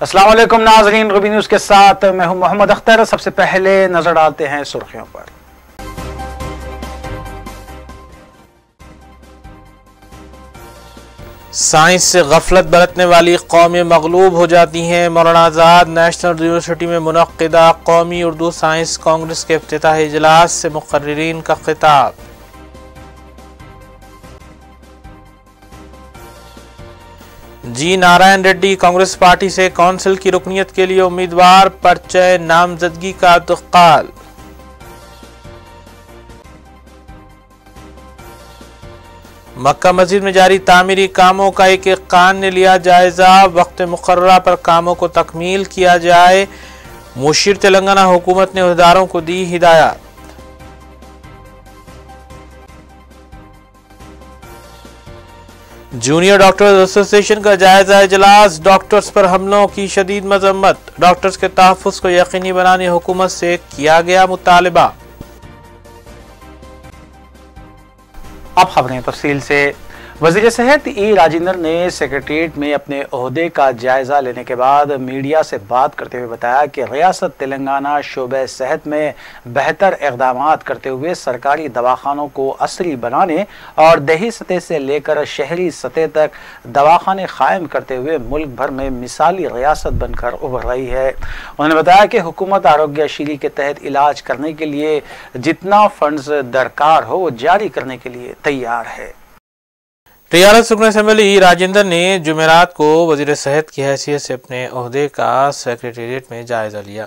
अस्सलाम वालेकुम नाज़रीन, रूबी न्यूज़ के साथ मैं हूं मोहम्मद अख्तर। सबसे पहले नजर डालते हैं सुर्खियों पर। साइंस से गफलत बरतने वाली कौमें मगलूब हो जाती हैं। मौलाना आज़ाद नेशनल यूनिवर्सिटी में मुनक्किदा कौमी उर्दू साइंस कांग्रेस के इफ्तिताही इजलास से मुक़र्रिरीन का खिताब। जी नारायण रेड्डी कांग्रेस पार्टी से कौंसिल की रुकनीत के लिए उम्मीदवार, पर्चे नामजदगी का इंतकाल। मक्का मस्जिद में जारी तामीरी कामों का एक एक खान ने लिया जायजा, वक्त मुकर्ररा पर कामों को तकमील किया जाए। मुशीर तेलंगाना हुकूमत ने उहदेदारों को दी हिदायत। जूनियर डॉक्टर्स एसोसिएशन का जायजा इजलास, डॉक्टर्स पर हमलों की शदीद मजम्मत, डॉक्टर्स के तहफ़्फ़ुज़ को यकीनी बनाने हुकूमत से किया गया मुतालबा। अब खबरें तफसील से। वज़ीर सेहत ई राजेंद्र ने सेक्रेटेरिएट में अपने ओहदे का जायजा लेने के बाद मीडिया से बात करते हुए बताया कि रियासत तेलंगाना शोबे सेहत में बेहतर इक़दाम करते हुए सरकारी दवाखानों को असरी बनाने और दही सतह से लेकर शहरी सतह तक दवाखाने कायम करते हुए मुल्क भर में मिसाली रियासत बनकर उभर रही है। उन्होंने बताया कि हुकूमत आरोग्यश्री के तहत इलाज करने के लिए जितना फंड्स दरकार हो वो जारी करने के लिए तैयार है। टीआरएस रुकन असेंबली राजेंद्र ने जुमेरात को वजीर सेहत की हैसियत से अपने ओहदे का सेक्रेटेरिएट में जायजा लिया।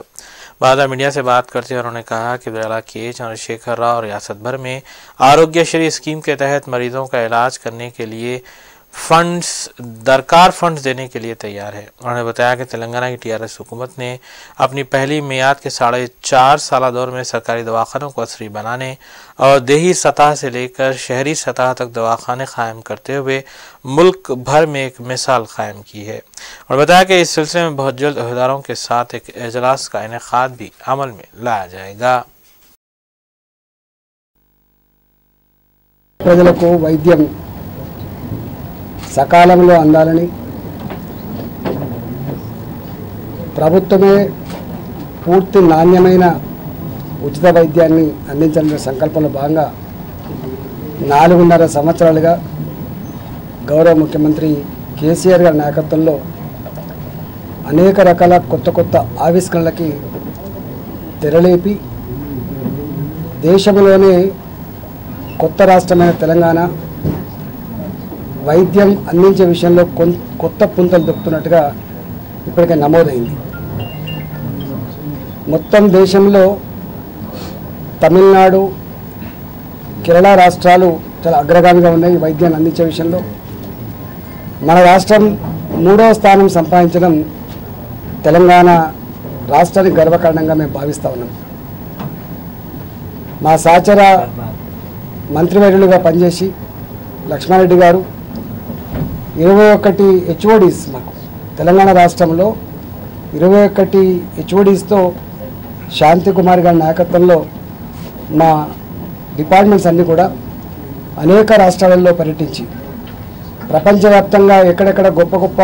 बाद मीडिया से बात करते हुए उन्होंने कहा कि वज़ीर के चंद्रशेखर राव रियासत भर में आरोग्यश्री स्कीम के तहत मरीजों का इलाज करने के लिए फंड्स देने के लिए तैयार है। उन्होंने बताया कि तेलंगाना की टीआरएस हुकूमत ने अपनी पहली मियाद के 4.5 साल दौर में सरकारी दवाखानों को असरी बनाने और देही सतह से लेकर शहरी सतह तक दवाखाने कायम करते हुए मुल्क भर में एक मिसाल कायम की है। और बताया कि इस सिलसिले में बहुत जल्द अहदेदारों के साथ एक इजलास का इनेकाद भी अमल में लाया जाएगा। ప్రజలకు వైద్యం సకాలంలో అందాలని ప్రభుత్వమే పూర్తి నాణ్యమైన ఉచిత వైద్యాన్ని అందించాలనే సంకల్పంలో భాగంగా 4.5 సంవత్సరాలుగా గౌరవ ముఖ్యమంత్రి కేసీఆర్ గారి నాయకత్వంలో అనేక రకాల కొత్త ఆవిష్కరణలకి తెరలేపి దేశంలోనే కొత్త రాష్ట్రమైన తెలంగాణ వైద్యం అందించే విషయంలో కొత్త పుంతలు దొక్కుతున్నట్టుగా ఇప్పటికే నమోదైంది। మొత్తం దేశంలో తమిళనాడు, కేరళ రాష్ట్రాలు చాలా అగ్రగామిగా ఉన్నాయి వైద్యాన్ని అందించే విషయంలో। మన రాష్ట్రం 3వ స్థానం సంపాదించడం తెలంగాణ రాష్ట్రానికి గర్వకారణంగా మేము భావిస్తూ ఉన్నాం। మా సహచర మంత్రివర్యులుగా పనిచేసి లక్ష్మారెడ్డి గారు 21 హెచ్ఓడీస్ మాకు తెలంగాణ రాష్ట్రంలో 21 హెచ్ఓడీస్తో శాంతి కుమార్ గారి నాయకత్వంలో మా డిపార్ట్మెంట్స్ అన్నీ కూడా అనేక రాష్ట్రాలలో పర్యటించి ప్రపంచవ్యాప్తంగా ఎక్కడెక్కడ గొప్ప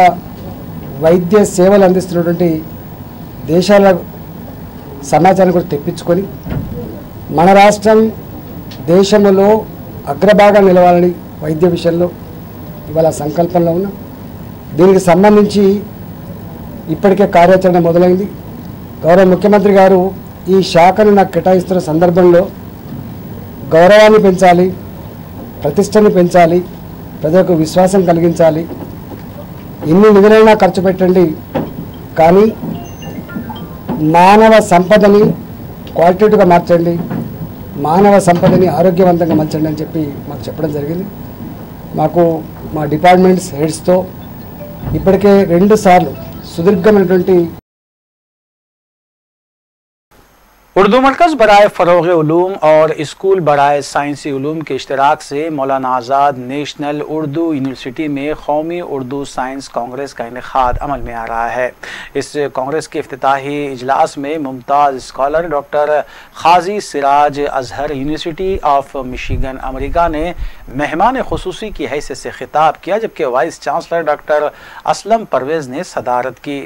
వైద్య సేవలు అందిస్తున్నటువంటి దేశాల సమాచారం కూడా తెప్పించుకొని మన రాష్ట్రం దేశంలో అగ్రభాగా నిలవాలని వైద్య విషయంలో ఇవాళ సంకల్పంలో ఉన్నాం। దీనికి సంబంధించి ఇప్పటికే కార్యాచరణ మొదలైంది। గౌరవ ముఖ్యమంత్రి గారు ఈ శాఖను నాకు కేటాయిస్తున్న సందర్భంలో గౌరవాన్ని పెంచాలి, ప్రతిష్టని పెంచాలి, ప్రజలకు విశ్వాసం కలిగించాలి, ఇన్ని నిధులైనా ఖర్చు పెట్టండి కానీ మానవ సంపదని క్వాలిటేటివ్గా మార్చండి, మానవ సంపదని ఆరోగ్యవంతంగా మలచండి అని చెప్పి మాకు చెప్పడం జరిగింది। మాకు మా డిపార్ట్మెంట్స్ హెడ్స్తో ఇప్పటికే 2 సార్లు సుదీర్ఘమైనటువంటి उर्दू मरकज़ बराए फ़रोग़ उलूम और स्कूल बराए साइंसी उलूम के इश्तराक से मौलाना आज़ाद नेशनल उर्दू यूनिवर्सिटी में कौमी उर्दू साइंस कांग्रेस का इनेकाद अमल में आ रहा है। इस कांग्रेस के इफ्तिताही इजलास में मुमताज़ scholar doctor Qazi Siraj Azhar university of Michigan America ने मेहमान खुसूसी की हैसियत से खिताब किया, जबकि vice chancellor doctor Aslam Parvez ने सदारत की।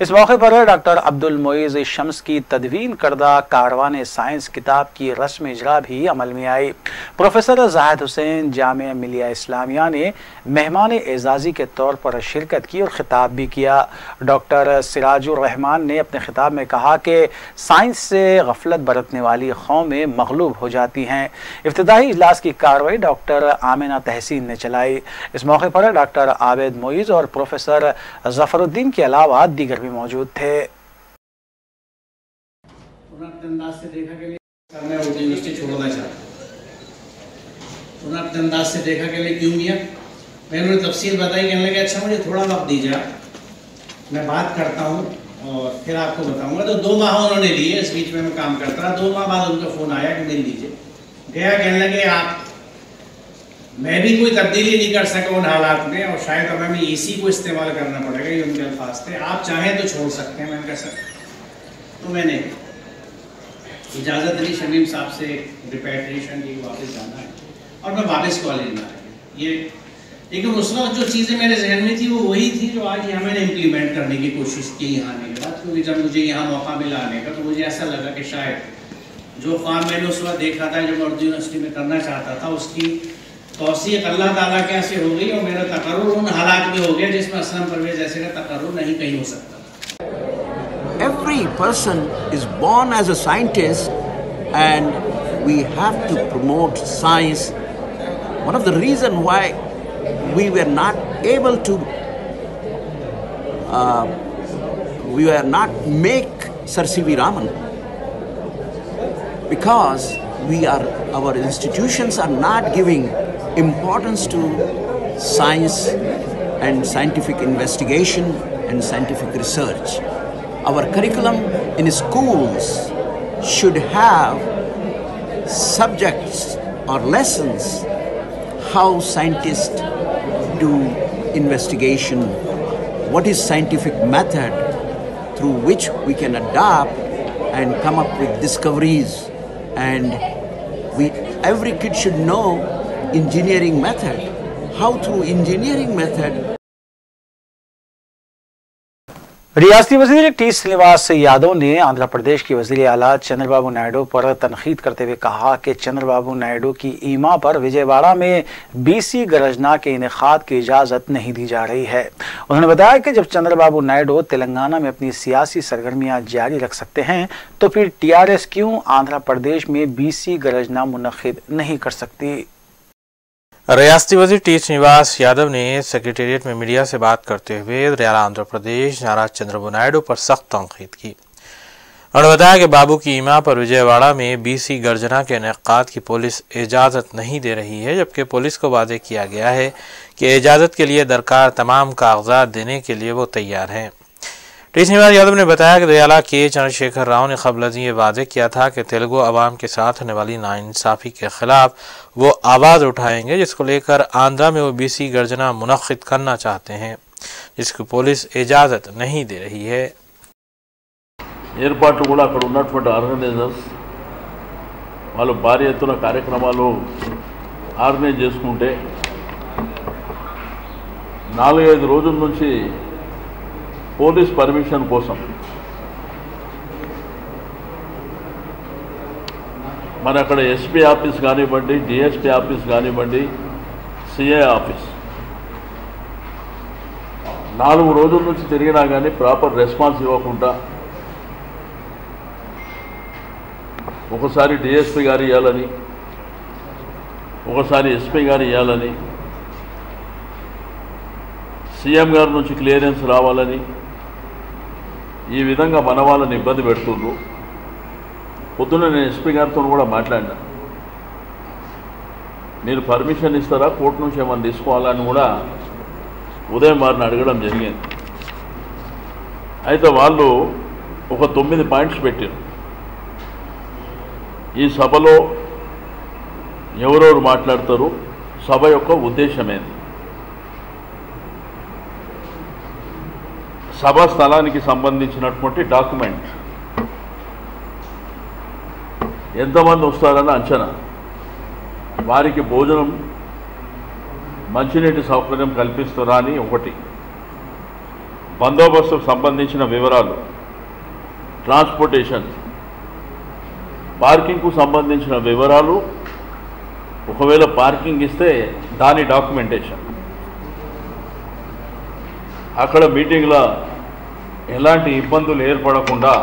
इस मौके पर डॉक्टर अब्दुल मोइज़ शम्स की तदवीन करदा कारवान साइंस किताब की रस्म इजरा भी अमल में आई। प्रोफेसर जाहिद हुसैन जामिया मिलिया इस्लामिया ने मेहमान एजाजी के तौर पर शिरकत की और खिताब भी किया। डॉक्टर सिराजुर रहमान ने अपने खिताब में कहा कि साइंस से गफलत बरतने वाली कौमें मगलूब हो जाती हैं। इफ्तिताही इजलास की कार्रवाई डॉक्टर आमिना तहसीन ने चलाई। इस मौके पर डॉक्टर आबिद मोइज़ और प्रोफेसर जफरुद्दीन के अलावा दीगर भी मौजूद थे। अंदाज से देखा के लिए मैं उर्दू यूनिवर्सिटी छोड़ना चाहता हूँ। अपने अंदाज से देखा के लिए क्यों किया, मैंने उन्हें तफसील बताई। कहने लगे अच्छा मुझे थोड़ा वक्त दीजिए, मैं बात करता हूँ और फिर आपको बताऊँगा। तो 2 माह उन्होंने लिए, इस बीच में मैं काम करता रहा। 2 माह बाद उनका फ़ोन आया कि मिल लीजिए। गया, कहने लगे आप मैं भी कोई तब्दीली नहीं कर सका उन हालात में और शायद अब हमें इसी को इस्तेमाल करना पड़ेगा। ये उनके अल्फाज थे, आप चाहें तो छोड़ सकते हैं। मैंने कहा सर, तो मैंने इजाज़त ली शमीम साहब से रिपैट्रिएशन की, वापस जाना है और मैं वापस कॉलेज में आया। ये लेकिन उस वक्त जो चीज़ें मेरे जहन में थी वो वही थी जो आज यहाँ मैंने इम्प्लीमेंट करने की कोशिश की यहाँ आने के बाद। क्योंकि जब मुझे यहाँ मौका मिला आने का तो मुझे ऐसा लगा कि शायद जो काम मैंने उस वक्त देखा था, जो मैं उर्दू यूनिवर्सिटी में करना चाहता था, उसकी तौसीक़ अल्लाह ताला के से हो गई और मेरा तकर्रुर उन हालात में हो गया जिसमें असलम परवेज़ जैसे का तकर्रुर नहीं कहीं हो सकता। Every person is born as a scientist and we have to promote science. One of the reasons why we were not able to make Sir C.V. Raman because our institutions are not giving importance to science and scientific investigation and scientific research. Our curriculum in schools should have subjects or lessons how scientists do investigation, what is scientific method through which we can adapt and come up with discoveries, and every kid should know engineering method, how through engineering method रियासती वज़ीर T Srinivas Yadav ने आंध्र प्रदेश के वज़ीर आला चंद्रबाबू नायडू पर तनकीद करते हुए कहा कि चंद्रबाबू नायडू की ईमा पर विजयवाड़ा में बीसी गरजना के इनेकाद की इजाज़त नहीं दी जा रही है। उन्होंने बताया कि जब चंद्रबाबू नायडू तेलंगाना में अपनी सियासी सरगर्मियां जारी रख सकते हैं तो फिर टीआरएस क्यों आंध्र प्रदेश में बीसी गरजना मुनक्किद नहीं कर सकती। रियासती वज़ीर टी श्रीनिवास यादव ने सेक्रेटेरिएट में मीडिया से बात करते हुए रियाला आंध्र प्रदेश नाराज चंद्रबाबू नायडू पर सख्त तनकीद की। उन्होंने बताया कि बाबू की ईमा पर विजयवाड़ा में बीसी गर्जना के इनेकाद की पुलिस इजाज़त नहीं दे रही है, जबकि पुलिस को वादे किया गया है कि इजाज़त के लिए दरकार तमाम कागजात देने के लिए वो तैयार हैं। टी श्रीनिवास यादव ने बताया कि रियाला के चंद्रशेखर राव ने क़बल ये वादे किया था कि तेलुगु अवाम के साथ होने वाली नाइंसाफ़ी के खिलाफ वो आवाज़ उठाएंगे, जिसको लेकर आंध्रा में वो बीसी गर्जना मुनक्किद करना चाहते हैं, जिसकी पुलिस इजाज़त नहीं दे रही है। ఏర్పాట్లు కూడా అక్కడ ఉన్నటువంటి ఆర్గనైజర్స్ వాళ్ళు భారీ ఎత్తున కార్యక్రమాలు ఆర్గనైజ్ చేసుకుంటే 4-5 రోజుల నుంచి పోలీస్ పర్మిషన్ కోసం మన అక్కడ ఎస్పీ ఆఫీస్ కానివ్వండి, డిఎస్పీ ఆఫీస్ కానివ్వండి, సిఐ ఆఫీస్ 4 రోజుల నుంచి తిరిగినా కానీ ప్రాపర్ రెస్పాన్స్ ఇవ్వకుండా ఒకసారి డిఎస్పీ గారు ఇవ్వాలని, ఒకసారి ఎస్పీ గారు ఇవ్వాలని, సీఎం గారి నుంచి క్లియరెన్స్ రావాలని ఈ విధంగా మన వాళ్ళని ఇబ్బంది పెడుతున్నారు. పొద్దున్న నేను ఎస్పీ గారితో కూడా మాట్లాడినా, మీరు పర్మిషన్ ఇస్తారా, కోర్టు నుంచి ఏమైనా తీసుకోవాలని కూడా ఉదయం వారిని అడగడం జరిగింది. అయితే వాళ్ళు ఒక 9 పాయింట్స్ పెట్టారు. ఈ సభలో ఎవరెవరు మాట్లాడతారు, సభ యొక్క ఉద్దేశమేంటి, సభా స్థలానికి సంబంధించినటువంటి డాక్యుమెంట్, ఎంతమంది వస్తారన్న అంచనా, వారికి భోజనం మంచినీటి సౌకర్యం కల్పిస్తారా అని ఒకటి, బందోబస్తుకు సంబంధించిన వివరాలు, ట్రాన్స్పోర్టేషన్, పార్కింగ్కు సంబంధించిన వివరాలు, ఒకవేళ పార్కింగ్ ఇస్తే దాని డాక్యుమెంటేషన్, అక్కడ మీటింగ్లో ఎలాంటి ఇబ్బందులు ఏర్పడకుండా।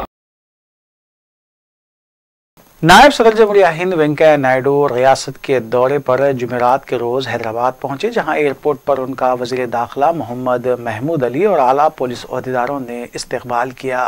नायब सदर जमहूरिया हिंद वेंकैया नायडू रियासत के दौरे पर जुमेरात के रोज़ हैदराबाद पहुंचे, जहां एयरपोर्ट पर उनका वज़ीर दाखिला मोहम्मद महमूद अली और आला पुलिस ओहदेदारों ने इस्तकबाल किया।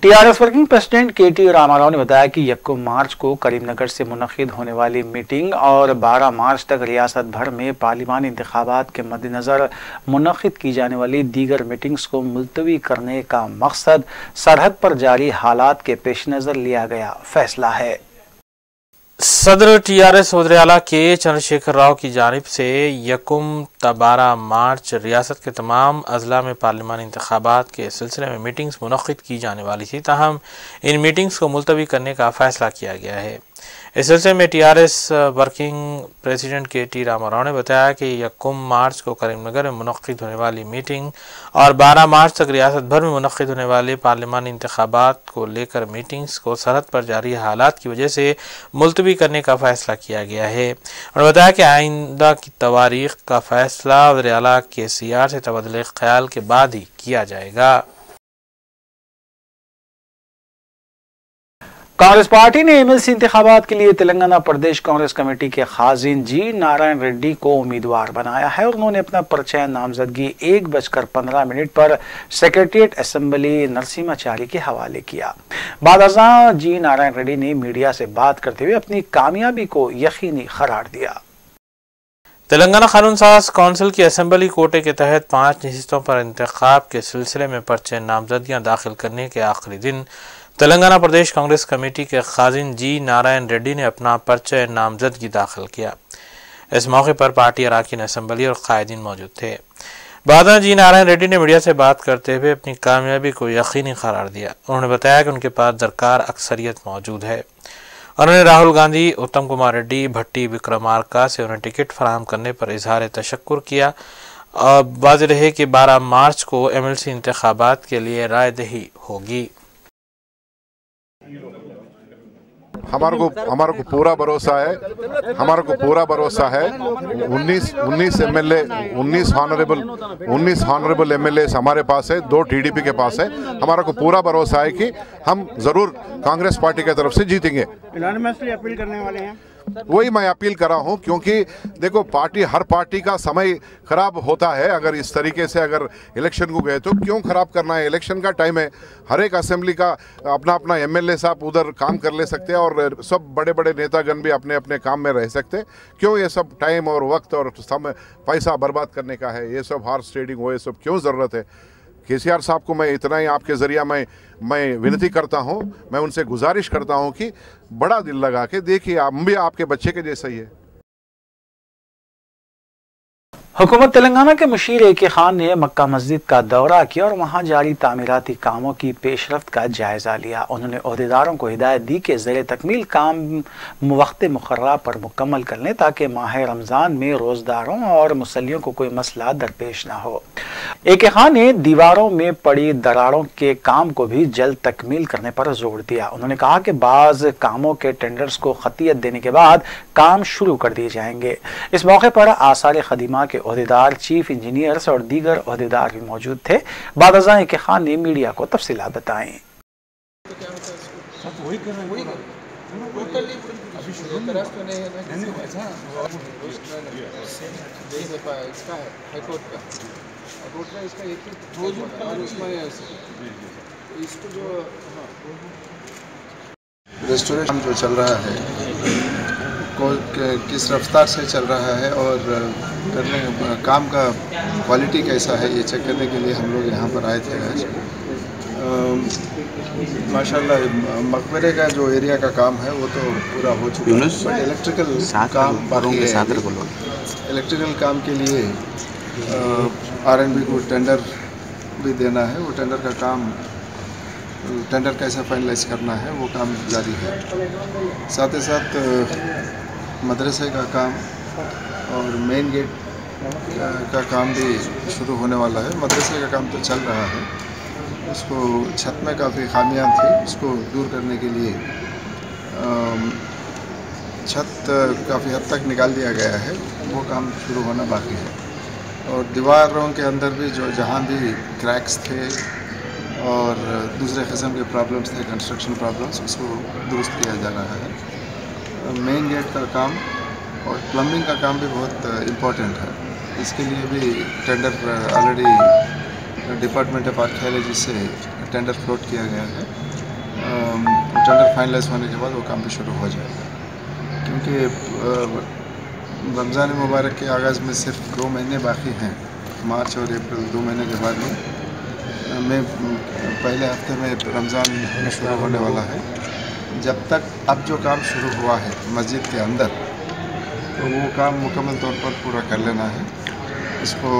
टीआरएस वर्किंग प्रेसिडेंट केटी रामाराव ने बताया कि 1 मार्च को करीमनगर से मुनक्किद होने वाली मीटिंग और 12 मार्च तक रियासत भर में पार्लिमानी इंतखाबात के मद्देनज़र मुनक्किद की जाने वाली दीगर मीटिंग्स को मुलतवी करने का मकसद सरहद पर जारी हालात के पेश नज़र लिया गया फैसला है। सदर टीआरएस वज़ीर आला के चंद्रशेखर राव की जानिब से 1-12 मार्च रियासत के तमाम अजला में पार्लिमानी इंतखाबात के सिलसिले में मीटिंग्स मुनक्किद की जाने वाली थी, ताहम इन मीटिंग्स को मुलतवी करने का फैसला किया गया है। इस सिलसिले में टीआरएस वर्किंग प्रेसिडेंट केटी रामाराव ने बताया कि 1 मार्च को करीमनगर में मुनक्किद होने वाली मीटिंग और 12 मार्च तक रियासत भर में मुनक्किद होने वाले पार्लिमानी इंतखाबात को लेकर मीटिंग्स को सरहद पर जारी हालात की वजह से मुलतवी करने का फैसला किया गया है। उन्होंने बताया कि आइंदा की तवारीख का फैसला वज़ीर आला के सीआर से तबादले ख्याल के बाद ही किया जाएगा। कांग्रेस पार्टी ने एमएलसी इंतखाबात के लिए तेलंगाना प्रदेश कांग्रेस कमेटी के खाजिन जी नारायण रेड्डी को उम्मीदवार बनाया है और उन्होंने अपना पर्चा नामजदगी 1:15 पर सेक्रेटरिएट असेंबली नरसिम्हाचारी के हवाले किया। बादशाह जी नारायण रेड्डी ने मीडिया से बात करते हुए अपनी कामयाबी को यकीनी करार दिया। तेलंगाना कानून साज काउंसिल की असेंबली कोटे के तहत 5 नशिस्तों पर इंतखाब के सिलसिले में पर्चे नामजदगियां दाखिल करने के आखिरी दिन तेलंगाना प्रदेश कांग्रेस कमेटी के खाजिन जी नारायण रेड्डी ने अपना पर्चा नामजदगी दाखिल किया। इस मौके पर पार्टी अरकान असेंबली और कायदीन मौजूद थे। बादशाह जी नारायण रेड्डी ने मीडिया से बात करते हुए अपनी कामयाबी को यकीनी करार दिया। उन्होंने बताया कि उनके पास दरकार अक्सरियत मौजूद है। उन्होंने राहुल गांधी, उत्तम कुमार रेड्डी, भट्टी विक्रमार्का से उन्हें टिकट फराहम करने पर इजहार तशक्कुर किया। वाज़ेह रहे कि 12 मार्च को एमएलसी इंतखाबात के लिए रायदही होगी। हमारे को पूरा भरोसा है 19 एमएलए 19 ऑनरेबल एमएलए हमारे पास है, 2 टीडीपी के पास है। हमारा को पूरा भरोसा है कि हम जरूर कांग्रेस पार्टी की तरफ से जीतेंगे। अपील करने वाले हैं, वही मैं अपील कर रहा हूं, क्योंकि देखो हर पार्टी का समय खराब होता है। अगर इस तरीके से अगर इलेक्शन को गए तो क्यों खराब करना है। इलेक्शन का टाइम है, हर एक असेंबली का अपना एमएलए साहब उधर काम कर ले सकते हैं और सब बड़े बड़े नेतागण भी अपने अपने काम में रह सकते हैं। क्यों ये सब टाइम और वक्त और समय पैसा बर्बाद करने का है, ये सब हॉर्स ट्रेडिंग हो, ये सब क्यों ज़रूरत है। केसीआर साहब को मैं इतना ही आपके ज़रिया मैं विनती करता हूं, मैं उनसे गुजारिश करता हूं कि बड़ा दिल लगा के देखिए, हम भी आपके बच्चे के जैसा ही है। हुकूमत तेलंगाना के मुशीर ए.के. खान ने मक्का मस्जिद का दौरा किया और वहां जारी तामीराती कामों की पेशरफ्त का जायजा लिया। उन्होंने ओहदेदारों को हिदायत दी कि ज़ेरे तकमील काम वक्त मुकर्रर पर मुकम्मल कर लें ताकि माह रमज़ान में रोज़दारों और मुसल्लियों को कोई मसला दरपेश न हो। ए.के. खान ने दीवारों में पड़ी दरारों के काम को भी जल्द तकमील करने पर जोर दिया। उन्होंने कहा कि बाज़ कामों के टेंडर्स को खतियत देने के बाद काम शुरू कर दिए जाएंगे। इस मौके पर आसार खदीमा के ओहदेदार, चीफ इंजीनियर्स और दीगर ओहदेदार भी मौजूद थे। बादशाह ए.के. खान ने मीडिया को तफसीलात बताएं। टोटली अभी शुरू तरह तो नहीं है इसका है हाईकोर्ट का कोर्ट में इसका एक ही उसमें इसको जो रेस्टोरेशन जो चल रहा है किस रफ्तार से चल रहा है और करने काम का क्वालिटी कैसा है ये चेक करने के लिए हम लोग यहाँ पर आए थे आज। माशाल्लाह मकबरे का जो एरिया का काम है वो तो पूरा हो चुका है, बट इलेक्ट्रिकल काम बाकी है। इलेक्ट्रिकल काम के लिए R&B को टेंडर भी देना है, वो टेंडर का काम टेंडर कैसे फाइनलाइज करना है वो काम जारी है। साथ ही साथ मदरसे का काम और मेन गेट का काम भी शुरू होने वाला है। मदरसे का काम तो चल रहा है, उसको छत में काफ़ी खामियां थी, उसको दूर करने के लिए छत काफ़ी हद तक निकाल दिया गया है, वो काम शुरू होना बाकी है। और दीवारों के अंदर भी जो जहाँ भी क्रैक्स थे और दूसरे किस्म के प्रॉब्लम्स थे, कंस्ट्रक्शन प्रॉब्लम्स, उसको दुरुस्त किया जा रहा है। मेन गेट का काम और प्लम्बिंग का काम भी बहुत इम्पोर्टेंट है, इसके लिए भी tender already department of archaeology से टेंडर फ्लोट किया गया है। टेंडर फाइनलाइज होने के बाद वो काम भी शुरू हो जाएगा, क्योंकि रमज़ान मुबारक के आगाज़ में सिर्फ 2 महीने बाकी हैं, मार्च और अप्रैल 2 महीने के बाद में पहले हफ्ते में रमज़ान शुरू होने वाला है। जब तक अब जो काम शुरू हुआ है मस्जिद के अंदर, तो वो काम मुकम्मल तौर पर पूरा कर लेना है। इसको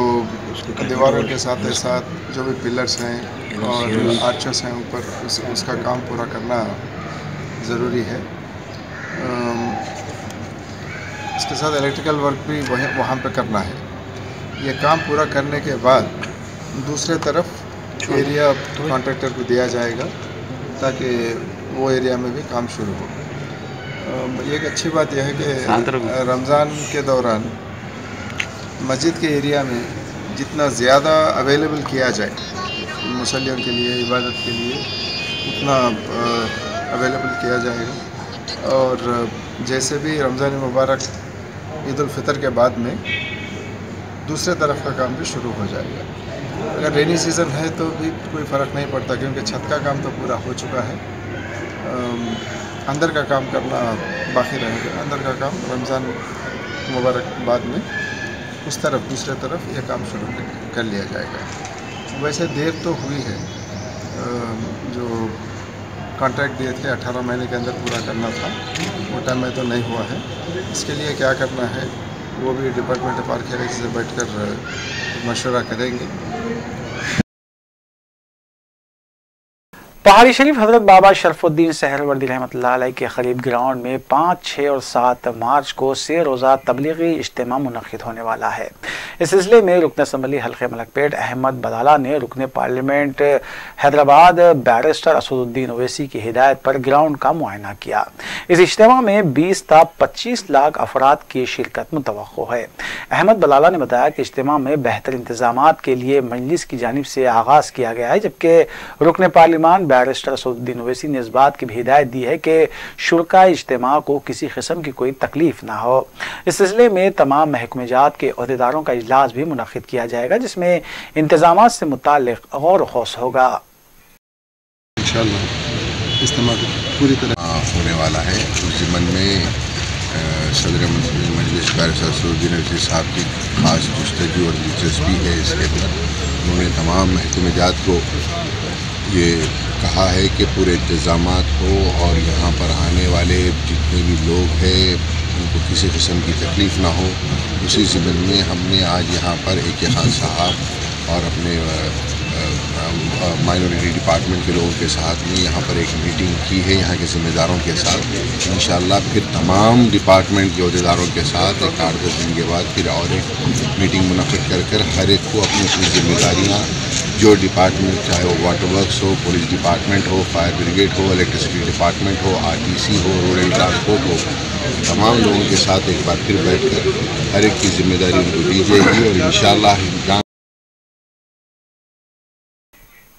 दीवारों के साथ जो भी पिलर्स हैं और आर्चेस हैं ऊपर, उसका काम पूरा करना ज़रूरी है। इसके साथ इलेक्ट्रिकल वर्क भी वहाँ पे करना है। ये काम पूरा करने के बाद दूसरे तरफ एरिया कॉन्ट्रैक्टर को दिया जाएगा ताकि वो एरिया में भी काम शुरू हो। एक अच्छी बात यह है कि रमज़ान के दौरान मस्जिद के एरिया में जितना ज़्यादा अवेलेबल किया जाए मुसल्लियों के लिए, इबादत के लिए, उतना अवेलेबल किया जाएगा। और जैसे भी रमज़ान मुबारक ईद उल फितर के बाद में दूसरे तरफ का काम भी शुरू हो जाएगा। अगर रेनी सीज़न है तो भी कोई फ़र्क नहीं पड़ता, क्योंकि छत का काम तो पूरा हो चुका है। अंदर का काम करना बाकी रहेगा। अंदर का काम रमज़ान मुबारक बाद में उस तरफ दूसरे तरफ ये काम शुरू कर लिया जाएगा। वैसे देर तो हुई है, जो कॉन्ट्रैक्ट दिए थे 18 महीने के अंदर पूरा करना था, वो टाइम में तो नहीं हुआ है। इसके लिए क्या करना है वो भी डिपार्टमेंट ऑफ आर्कियोलॉजी से बैठकर मशवरा करेंगे। पहाड़ी शरीफ हज़रत बाबा शरफुद्दीन सहरवर्दी रहमतुल्लाह अलैह के करीब ग्राउंड में 5, 6 और 7 मार्च को 3 रोज़ा तबलीगी इज्तिमा मुनक़िद होने वाला है। इस सिलसिले में रुकन असम्बली हल्के मलकपेट अहमद बदाला ने रुकन पार्लियामेंट हैदराबाद बैरिस्टर असदुद्दीन ओवैसी की हिदायत पर ग्राउंड का मुआयना किया। इस इज्तिमा में 20 ता 25 लाख अफराद की शिरकत मुतवक्को है। अहमद बदाला ने बताया कि इज्तिमा में बेहतर इंतजामात के लिए मजलिस की जानिब से आगाज़ किया गया है, जबकि रुकन पार्लियामान बैरिस्टर असदुद्दीन ओवैसी ने इस बात की भी हिदायत दी है कि शुरका इज्तिमा को किसी किस्म की कोई तकलीफ ना हो। इस सिलसिले में तमाम महकमेजात के अहदेदारों का इजलास भी मुनक़िद किया जाएगा, जिसमें इंतजामात से मुताल्लिक़ गौर व खौस होगा। इंशाअल्लाह इज्तिमा पूरी तरह होने वाला है। उस ज़िमन में सदर मजलिस बैरिस्टर असदुद्दीन ओवैसी साहब की खास जुस्तजू और दिलचस्पी है। इसके अंदर उन्होंने तमाम महकमेजात को ये कहा है कि पूरे इंतज़ामात हो और यहाँ पर आने वाले जितने भी लोग हैं उनको किसी किस्म की तकलीफ़ ना हो। उसी ज़िम्मन में हमने आज यहाँ पर एक खान साहब और अपने माइनॉरिटी डिपार्टमेंट के लोगों के साथ में यहाँ पर एक मीटिंग की है, यहाँ के ज़िम्मेदारों के साथ। इंशाअल्लाह फिर तमाम डिपार्टमेंट के अहदेदारों के साथ 8-10 दिन के बाद फिर और एक मीटिंग मुनक़िद कर हर एक को अपनी अपनी ज़िम्मेदारियाँ, जो डिपार्टमेंट चाहे वो वाटर वर्क्स हो, पुलिस डिपार्टमेंट हो, फायर ब्रिगेड हो, इलेक्ट्रिसिटी डिपार्टमेंट हो, RTC हो, रूरल ट्रांसपोर्ट हो, तमाम लोगों के साथ एक बार फिर बैठकर हर एक की जिम्मेदारी उनको दी जाएगी और इंशाअल्लाह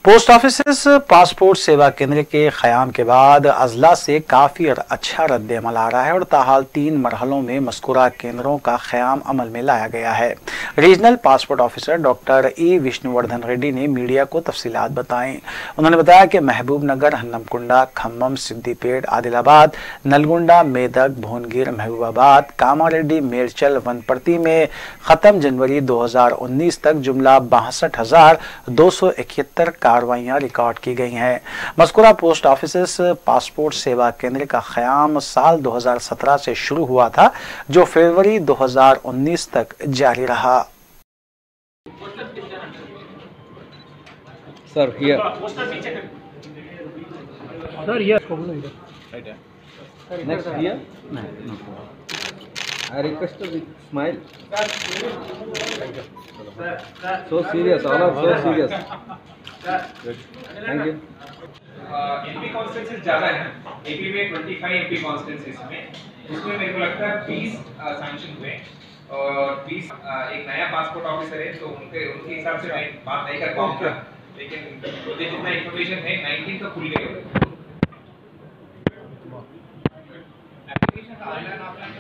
पोस्ट ऑफिस पासपोर्ट सेवा केंद्र के क़याम के बाद अजला से काफ़ी अच्छा रद्द-ए-अमल आ रहा है और ताहाल 3 मरहलों में मज़कूरा केंद्रों का क़याम अमल में लाया गया है। रीजनल पासपोर्ट ऑफिसर डॉक्टर ई विष्णुवर्धन रेड्डी ने मीडिया को तफसीलात बताईं। उन्होंने बताया कि महबूब नगर, हन्नमकुंडा, खम्मम, सिद्दीपेट, आदिलाबाद, नलगुंडा, मेदक, भुवनगिर, महबूबाबाद, कामारेड्डी, मेरचल, वनपर्ती में ख़त्म जनवरी 2019 तक जुमला 62,271 कार्रवाइयाँ रिकॉर्ड की गई हैं। मज़कूरा पोस्ट ऑफिस पासपोर्ट सेवा केंद्र का क़याम साल 2017 से शुरू हुआ था, जो फरवरी 2019 तक जारी रहा। Sir here next here I request to smile. So serious, all are so serious. Thank you. MP constituencies ज़्यादा है। एपी में 25 एमपी कॉन्स्टिट्यूंसीज में, उसमें मेरे को लगता है 20 सैंक्शन हुए और 20 एक नया पासपोर्ट ऑफिसर है, तो उनके हिसाब से मैं बात नहीं कर पाऊंगा, लेकिन मुझे जितना इन्फॉर्मेशन है 19 तो खुल गए। एप्लीकेशन का ऑनलाइन ऑफलाइन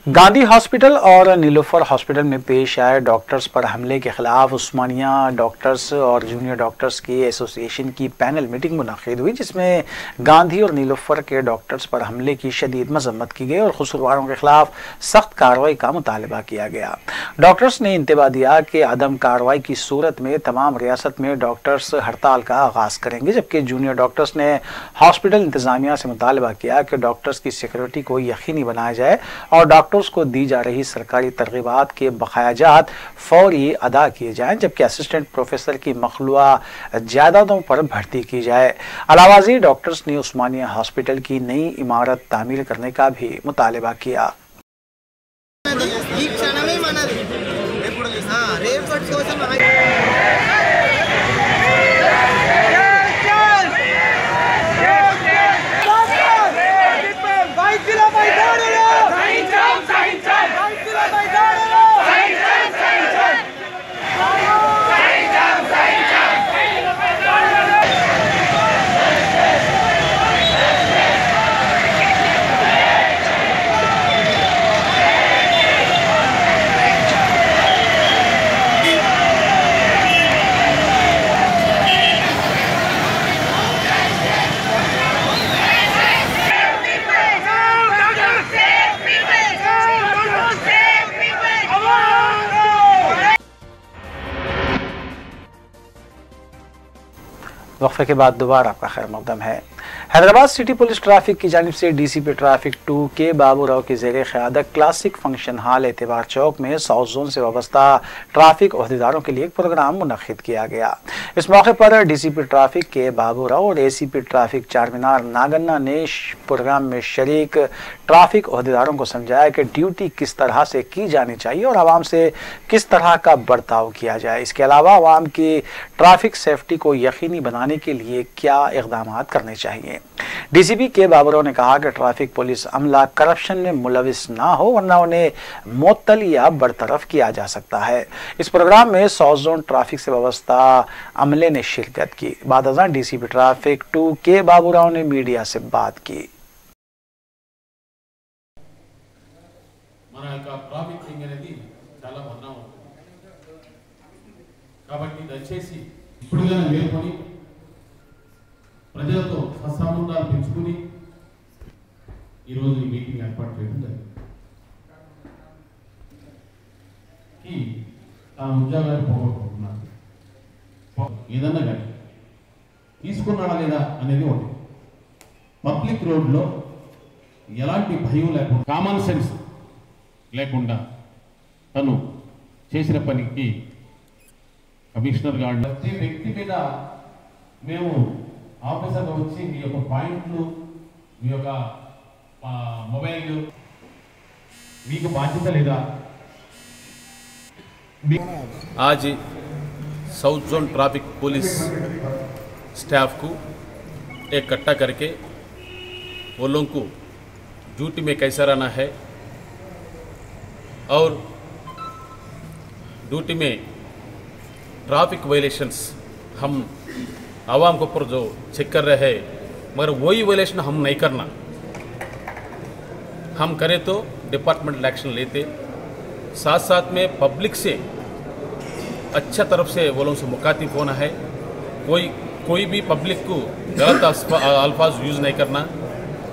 गांधी हॉस्पिटल और नीलोफर हॉस्पिटल में पेश आए डॉक्टर्स पर हमले के खिलाफ उस्मानिया डॉक्टर्स और जूनियर डॉक्टर्स की एसोसिएशन की पैनल मीटिंग मुनक़िद हुई, जिसमें गांधी और नीलोफर के डॉक्टर्स पर हमले की शदीद मजम्मत की गई और कसूरवारों के खिलाफ सख्त कार्रवाई का मुतालबा किया गया। डॉक्टर्स ने इंतबा दिया कि अदम कार्रवाई की सूरत में तमाम रियासत में डॉक्टर्स हड़ताल का आगाज करेंगे, जबकि जूनियर डॉक्टर्स ने हॉस्पिटल इंतजामिया से मुतालबा किया कि डॉक्टर्स की सिक्योरिटी को यकीनी बनाया जाए और डॉक्टर्स को दी जा रही सरकारी तरगीबात के बकायाजात फौरी अदा किए जाएं, जबकि असिस्टेंट प्रोफेसर की मखलूआ जायदादों पर भर्ती की जाए। अलावाजी डॉक्टर्स ने उस्मानिया हॉस्पिटल की नई इमारत तामीर करने का भी मुतालबा किया। वक्फे के बाद दोबारा आपका खैर मकदम है। हैदराबाद सिटी पुलिस ट्रैफिक की जानिब से डीसीपी ट्रैफिक 2 के बाबूराव की ज़ेर क़यादत क्लासिक फंक्शन हॉल एतबार चौक में साउथ जोन से वाबस्ता ट्रैफिक अहदेदारों के लिए एक प्रोग्राम मुनक़िद किया गया। इस मौके पर डीसीपी ट्रैफिक के बाबूराव और एसीपी ट्रैफिक चारमीनार नागन्ना ने प्रोग्राम में शरीक ट्रैफिक अहदेदारों को समझाया कि ड्यूटी किस तरह से की जानी चाहिए और आवाम से किस तरह का बर्ताव किया जाए। इसके अलावा आवाम की ट्रैफिक सेफ्टी को यकीनी बनाने के लिए क्या इक़दाम करने चाहिए। डीसीपी के बाबूराव ने कहा कि ट्रैफिक पुलिस अमला करप्शन में मुलविस ना हो, वरना उन्हें मुअत्तल या बरतरफ किया जा सकता है। इस प्रोग्राम में साउथ जोन ट्रैफिक से वाबस्ता अमले ने शिरकत की। बाद अज़ां डीसीपी ट्रैफिक 2 के बाबूराव ने मीडिया से बात की। ప్రజలతో సత్సంబంధాలు పెంచుకుని ఈరోజు ఈ మీటింగ్ ఏర్పాటు చేయడం జరిగింది. తాను ఉద్యోగాలు పోగొట్టుకుంటున్నారు, ఏదన్నా కానీ తీసుకున్నాడా లేదా అనేది ఒకటి. పబ్లిక్ రోడ్లో ఎలాంటి భయం లేకుండా, కామన్ సెన్స్ లేకుండా తను చేసిన పనికి కమిషనర్ గారు ప్రతి వ్యక్తి మీద మేము ఆఫీసర్గా వచ్చి మీ యొక్క పాయింట్లు, మీ యొక్క మొబైల్, మీకు బాధ్యత లేదా? आज south zone traffic police staff को इकट्ठा करके वो लोगों को ड्यूटी में कैसा रहना है और ड्यूटी में ट्रैफिक वायलेशंस हम आवाम के ऊपर जो चेक कर रहे हैं, मगर वही वायलेशन हम नहीं करना। हम करें तो डिपार्टमेंटल एक्शन लेते, साथ साथ में पब्लिक से अच्छा तरफ से वो लोगों से मुखातिब होना है। कोई भी पब्लिक को गलत अल्फाज यूज़ नहीं करना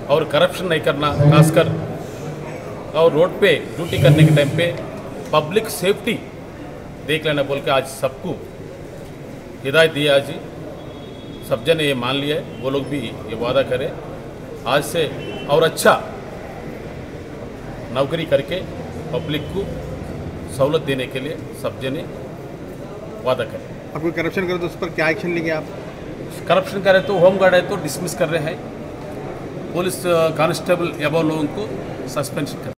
और करप्शन नहीं करना, खासकर और रोड पे ड्यूटी करने के टाइम पे पब्लिक सेफ्टी देख लेना बोल के आज सबको हिदायत दी। आज सब जन ये मान लिया है, वो लोग भी ये वादा करें आज से और अच्छा नौकरी करके पब्लिक को सहूलत देने के लिए सब जने वादा करें। अब कोई करप्शन करे तो उस पर क्या एक्शन लेंगे आप? करप्शन करे तो होम गार्ड है तो डिसमिस कर रहे हैं, पुलिस कांस्टेबल एबो लोगों को सस्पेंशन कर।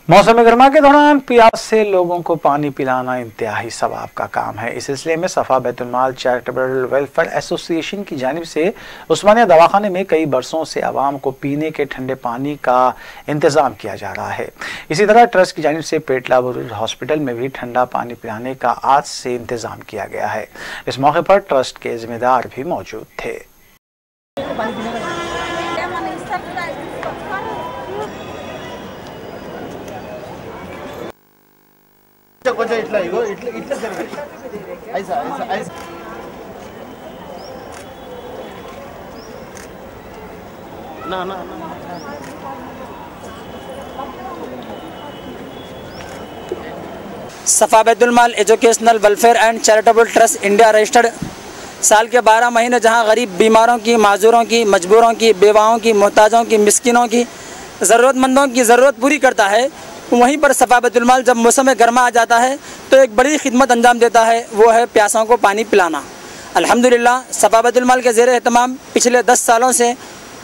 मौसम गर्मा के दौरान प्यास से लोगों को पानी पिलाना इंतहाई सवाब का काम है। इस सिलसिले में सफा बैतुल माल चैरिटेबल वेलफेयर एसोसिएशन की जानिब से उस्मानिया दवाखाने में कई बरसों से आवाम को पीने के ठंडे पानी का इंतजाम किया जा रहा है। इसी तरह ट्रस्ट की जानिब से पेटला बुजुर्ग हॉस्पिटल में भी ठंडा पानी पिलाने का आज से इंतजाम किया गया है। इस मौके पर ट्रस्ट के जिम्मेदार भी मौजूद थे। Safa Baitul Maal educational welfare and charitable trust India registered साल के 12 महीने जहां गरीब बीमारों की, माजूरों की, मजबूरों की, बेवाओं की, मोहताजों की, मिस्किनों की, ज़रूरतमंदों की ज़रूरत पूरी करता है, वहीं पर सफा बैतुल माल जब मौसम गर्मा आ जाता है तो एक बड़ी खिदमत अंजाम देता है, वो है प्यासों को पानी पिलाना। अल्हम्दुलिल्लाह सफा बैतुल माल के ज़ेरे एहतमाम पिछले 10 सालों से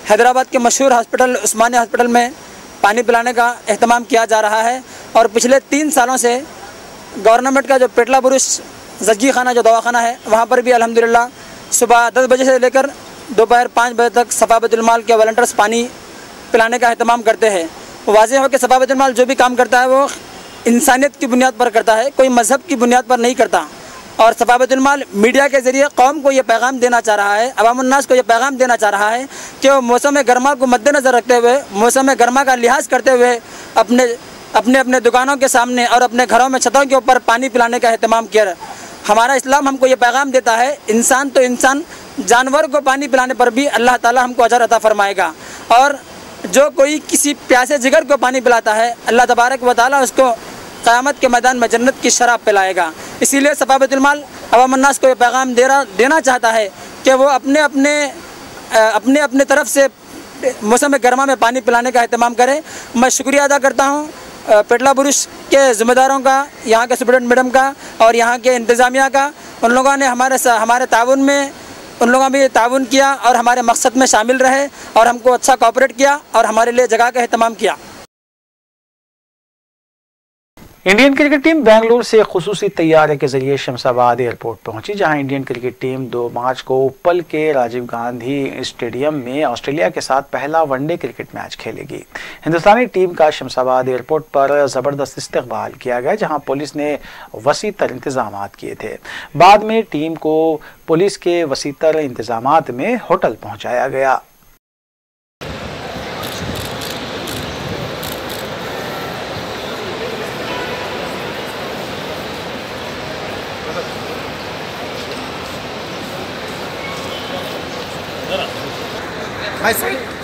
हैदराबाद के मशहूर हॉस्पिटल उस्मानिया हॉस्पिटल में पानी पिलाने का एहतमाम किया जा रहा है। और पिछले 3 सालों से गवर्नमेंट का जो पेटला बुरुश जज्जी खाना जो दवाखाना है, वहाँ पर भी अल्हम्दुलिल्लाह सुबह 10 बजे से लेकर दोपहर 5 बजे तक सफा बैतुल माल के वॉलंटियर्स पानी पिलाने का एहतमाम करते हैं। वाज़ेह हो कि सफा बैतुल माल जो भी काम करता है वो इंसानियत की बुनियाद पर करता है, कोई मज़हब की बुनियाद पर नहीं करता। और सफा बैतुल माल मीडिया के ज़रिए कौम को ये पैगाम देना चाह रहा है, अवामुन्नास को ये पैगाम देना चाह रहा है कि वो मौसम गर्मा को मद्देनज़र रखते हुए, मौसम गर्मा का लिहाज करते हुए अपने दुकानों के सामने और अपने घरों में छतों के ऊपर पानी पिलाने का एहतमाम किया। हमारा इस्लाम हमको ये पैगाम देता है, इंसान तो इंसान, जानवर को पानी पिलाने पर भी अल्लाह ताला हमको अजर अता फरमाएगा। और जो कोई किसी प्यासे जिगर को पानी पिलाता है, अल्लाह तबारक व तआला उसको क़यामत के मैदान में जन्नत की शराब पिलाएगा। इसीलिए सफा बैतुल माल अवामुन्नास को ये पैगाम देना चाहता है कि वो अपने तरफ से मौसम गर्मा में पानी पिलाने का एहतमाम करें। मैं शुक्रिया अदा करता हूँ पेटला बुरुश के ज़िम्मेदारों का, यहाँ के सुप्रिटेंडेंट मैडम का और यहाँ के इंतज़ामिया का। उन लोगों ने हमारे ताउन में उन लोगों ने भी ताउन किया और हमारे मकसद में शामिल रहे और हमको अच्छा कोऑपरेट किया और हमारे लिए जगह का एहतमाम किया। इंडियन क्रिकेट टीम बेंगलुरु से खुसूसी तैयारी के जरिए शमशाबाद एयरपोर्ट पहुंची, जहां इंडियन क्रिकेट टीम 2 मार्च को उपल के राजीव गांधी स्टेडियम में ऑस्ट्रेलिया के साथ पहला वनडे क्रिकेट मैच खेलेगी। हिंदुस्तानी टीम का शमशाबाद एयरपोर्ट पर जबरदस्त इस्तकबाल किया गया, जहां पुलिस ने वसी तर इंतजाम किए थे। बाद में टीम को पुलिस के वसी तर इंतजाम में होटल पहुंचाया गया।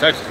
Side.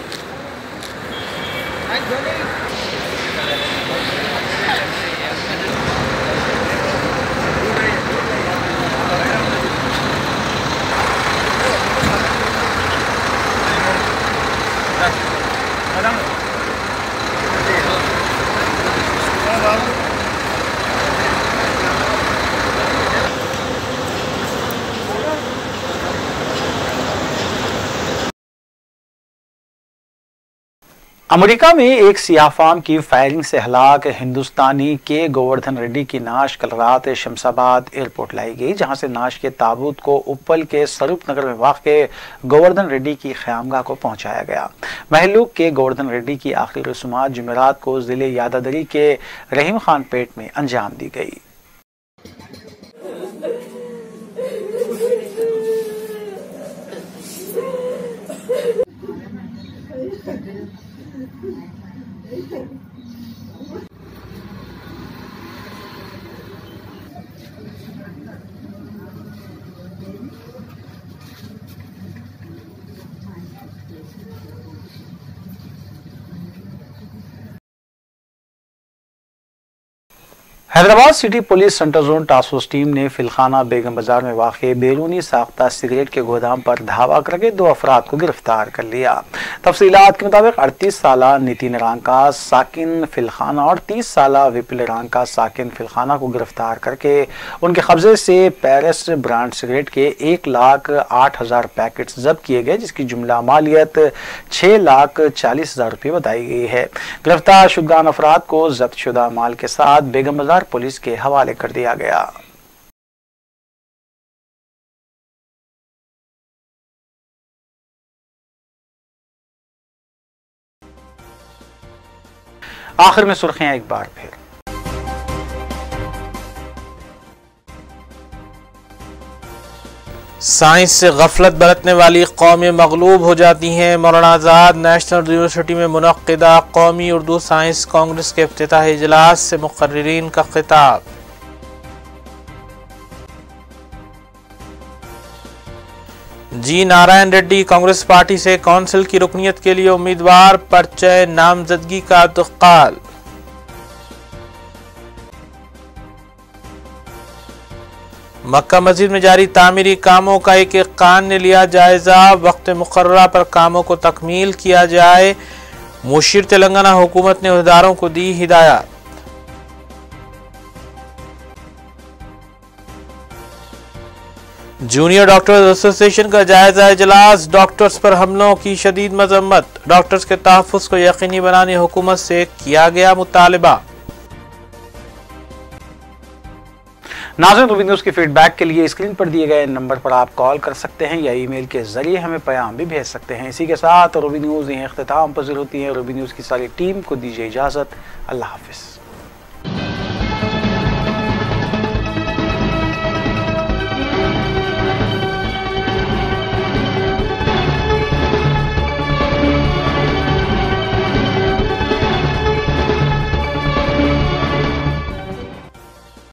अमेरिका में एक सियाह फार्म की फायरिंग से हलाक हिंदुस्तानी के गोवर्धन रेड्डी की नाश कल रात शमशाबाद एयरपोर्ट लाई गई, जहां से नाश के ताबूत को उप्पल के स्वरूप नगर में वाक़े गोवर्धन रेड्डी की ख़यामगाह को पहुंचाया गया। महलूक के गोवर्धन रेड्डी की आखिरी रस्मात जुमेरात को जिले यादादरी के रहीम खान पेट में अंजाम दी गई। Hyderabad city police central zone task force team ने फिलखाना बेगम बाजार में वाक़े बैरूनी साख्ता सिगरेट के गोदाम पर धावा करके 2 अफराद को गिरफ्तार कर लिया। तफसीलात के मुताबिक 38 साला नितिन रांका साकिन फिलखाना और 30 साला विपिल रांका साकिन फिलखाना को गिरफ्तार करके उनके कब्जे से पेरिस ब्रांड सिगरेट के 1,08,000 पैकेट्स जब्त किए गए, जिसकी जुमला मालियत 6,40,000 रुपये बताई गई है। गिरफ्तार शुदगान अफराद को जब्त शुदा माल के साथ बेगम बाजार पुलिस के हवाले कर दिया गया। आखिर में सुर्खियां एक बार फिर। साइंस से गफलत बरतने वाली कौमें मगलूब हो जाती हैं। मौलाना आज़ाद नेशनल यूनिवर्सिटी में मुनक्किदा कौमी उर्दू साइंस कांग्रेस के इफ्तिताही इजलास से मुकर्रिरीन का खिताब। जी नारायण रेड्डी कांग्रेस पार्टी से कौंसिल की रुकनियत के लिए उम्मीदवार, पर्चे नामजदगी का इंतकाल। मक्का मस्जिद में जारी तामीरी कामों का एक खान ने लिया जायजा, वक्त मुकर्ररा पर कामों को तकमील किया जाए। मुशीर तेलंगाना हुकूमत ने उहदेदारों को दी हिदायत। जूनियर डॉक्टर्स एसोसिएशन का जायजा इजलास, डॉक्टर्स पर हमलों की शदीद मजम्मत, डॉक्टर्स के तहफ़्फ़ुज़ को यकीनी बनाने हुकूमत से किया गया मुतालबा। नाज़रीन, रूबी न्यूज़ की फीडबैक के लिए स्क्रीन पर दिए गए नंबर पर आप कॉल कर सकते हैं या ईमेल के जरिए हमें पैगाम भी भेज सकते हैं। इसी के साथ रूबी न्यूज़ यहीं इख्तिताम पज़ीर होती है। रूबी न्यूज़ की सारी टीम को दीजिए इजाज़त। अल्लाह हाफ़िज़।